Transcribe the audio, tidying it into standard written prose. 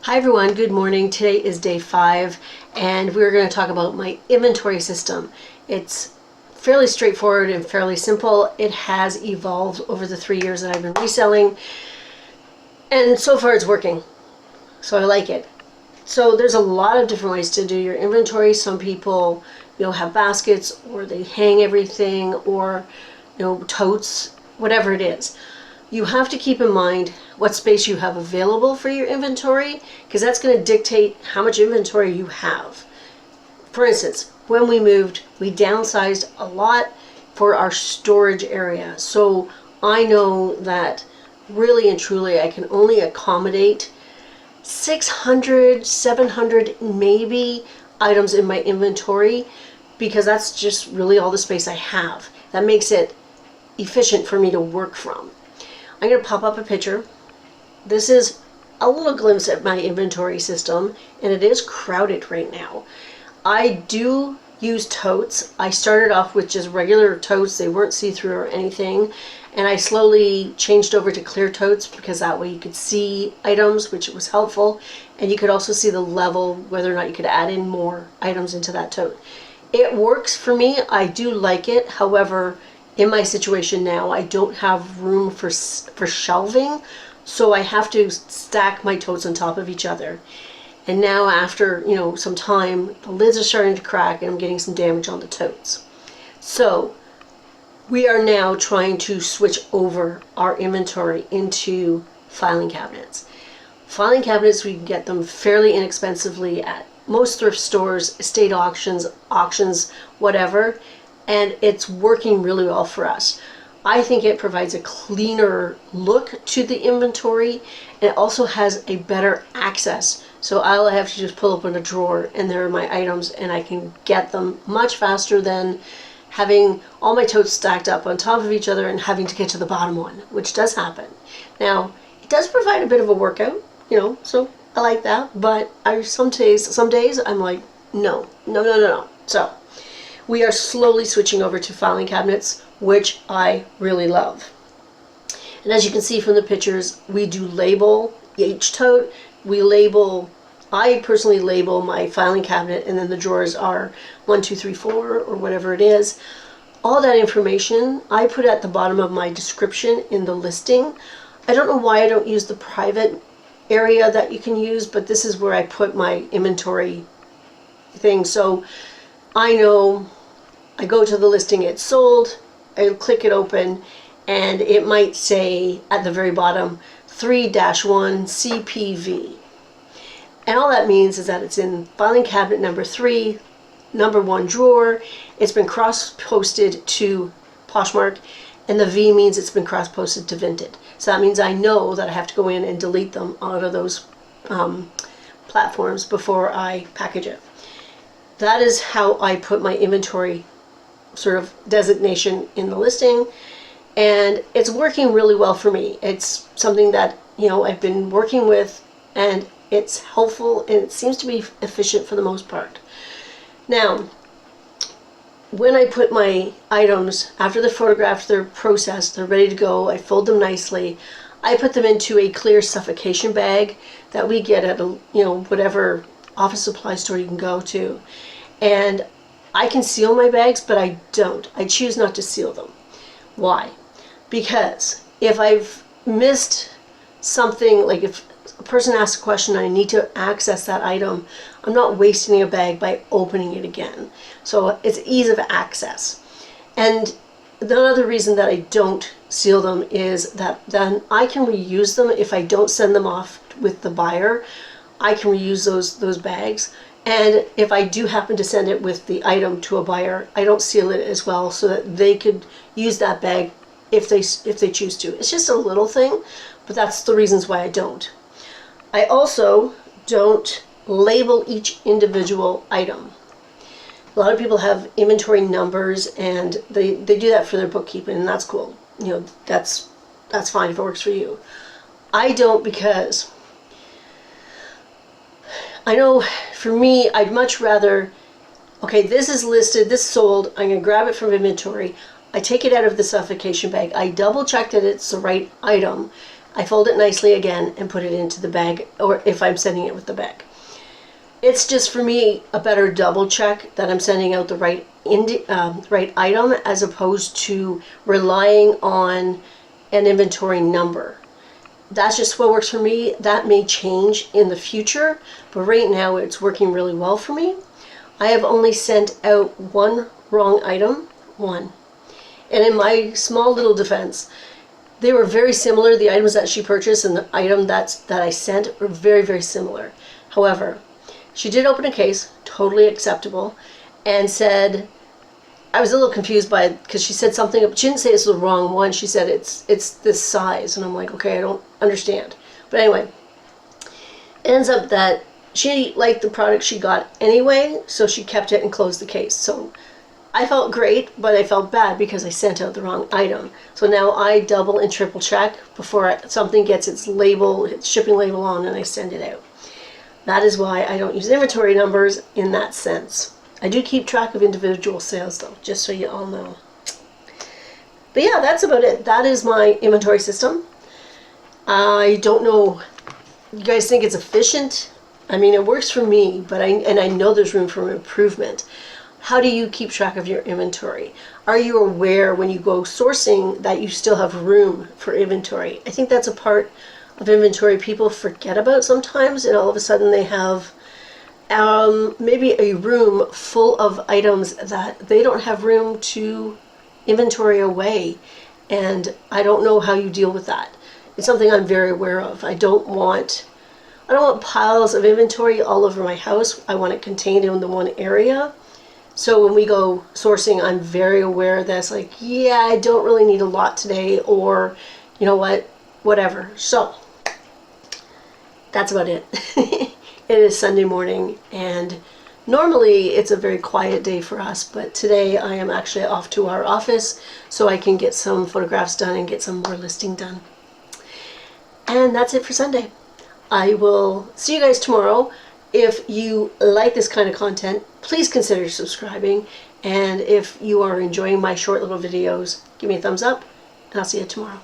Hi everyone, good morning. Today is day 5 and we're going to talk about my inventory system. It's fairly straightforward and fairly simple. It has evolved over the 3 years that I've been reselling and so far it's working. So I like it. So there's a lot of different ways to do your inventory. Some people, have baskets or they hang everything or, totes, whatever it is. You have to keep in mind what space you have available for your inventory because that's going to dictate how much inventory you have. For instance, when we moved, we downsized a lot for our storage area. So I know that really and truly I can only accommodate 600, 700 maybe items in my inventory because that's just really all the space I have. That makes it efficient for me to work from. I'm going to pop up a picture. This is a little glimpse at my inventory system, and it is crowded right now. I do use totes. I started off with just regular totes. They weren't see-through or anything, and I slowly changed over to clear totes because that way you could see items, which was helpful, and you could also see the level, whether or not you could add in more items into that tote. It works for me. I do like it. However, in my situation now, I don't have room for shelving, so I have to stack my totes on top of each other. And now after, some time, the lids are starting to crack and I'm getting some damage on the totes. So we are now trying to switch over our inventory into filing cabinets. Filing cabinets, we can get them fairly inexpensively at most thrift stores, estate auctions, whatever. And it's working really well for us. I think it provides a cleaner look to the inventory, and it also has a better access. So I'll have to just pull open a drawer and there are my items and I can get them much faster than having all my totes stacked up on top of each other and having to get to the bottom one, which does happen. Now, it does provide a bit of a workout, so I like that, but some days I'm like, no. So we are slowly switching over to filing cabinets, which I really love. And as you can see from the pictures, we do label each tote. I personally label my filing cabinet, and then the drawers are 1, 2, 3, 4, or whatever it is. All that information I put at the bottom of my description in the listing. I don't know why I don't use the private area that you can use, but this is where I put my inventory thing. So I know I go to the listing, it's sold, I click it open, and it might say at the very bottom 3-1 CPV. And all that means is that it's in filing cabinet number 3, number 1 drawer. It's been cross-posted to Poshmark, and the V means it's been cross-posted to Vinted. So that means I know that I have to go in and delete them out of those platforms before I package it. That is how I put my inventory sort of designation in the listing, and it's working really well for me. It's something that I've been working with, and it's helpful and it seems to be efficient for the most part. Now, when I put my items, after they're photographed, they're processed, they're ready to go, I fold them nicely, I put them into a clear suffocation bag that we get at a whatever office supply store you can go to. And I can seal my bags, but I don't. I choose not to seal them. Why? Because if I've missed something, like if a person asks a question and I need to access that item, I'm not wasting a bag by opening it again. So it's ease of access. And the other reason that I don't seal them is that then I can reuse them. If I don't send them off with the buyer, I can reuse those bags. And if I do happen to send it with the item to a buyer, I don't seal it as well so that they could use that bag if they choose to. It's just a little thing, but that's the reasons why I don't. I also don't label each individual item. A lot of people have inventory numbers and they do that for their bookkeeping, and that's cool. That's fine if it works for you. I don't, because I know for me, I'd much rather, okay, this is listed, this is sold, I'm going to grab it from inventory, I take it out of the suffocation bag, I double check that it's the right item, I fold it nicely again and put it into the bag, or if I'm sending it with the bag. It's just for me a better double check that I'm sending out the right right item, as opposed to relying on an inventory number. That's just what works for me. That may change in the future, but right now it's working really well for me. I have only sent out one wrong item, one. And in my small little defense, they were very similar. The items that she purchased and the item that I sent were very, very similar. However, she did open a case, totally acceptable, and said, I was a little confused by it because she said something, she didn't say it's the wrong one. She said it's this size, and I'm like, okay, I don't understand. But anyway, it ends up that she liked the product she got anyway, so she kept it and closed the case. So I felt great, but I felt bad because I sent out the wrong item. So now I double and triple check before something gets its label, its shipping label on, and I send it out. That is why I don't use inventory numbers in that sense. I do keep track of individual sales though, just so you all know. But yeah, that's about it. That is my inventory system. I don't know, you guys think it's efficient? I mean, it works for me, but I know there's room for improvement. How do you keep track of your inventory? Are you aware when you go sourcing that you still have room for inventory? I think that's a part of inventory people forget about sometimes, and all of a sudden they have maybe a room full of items that they don't have room to inventory away, and I don't know how you deal with that. It's something I'm very aware of. I don't want piles of inventory all over my house. I want it contained in the one area. So when we go sourcing, I'm very aware that it's like, yeah, I don't really need a lot today, or you know what, whatever. So that's about it. It is Sunday morning, and normally it's a very quiet day for us, but today I am actually off to our office so I can get some photographs done and get some more listing done. And that's it for Sunday. I will see you guys tomorrow. If you like this kind of content, please consider subscribing, and if you are enjoying my short little videos, give me a thumbs up, and I'll see you tomorrow.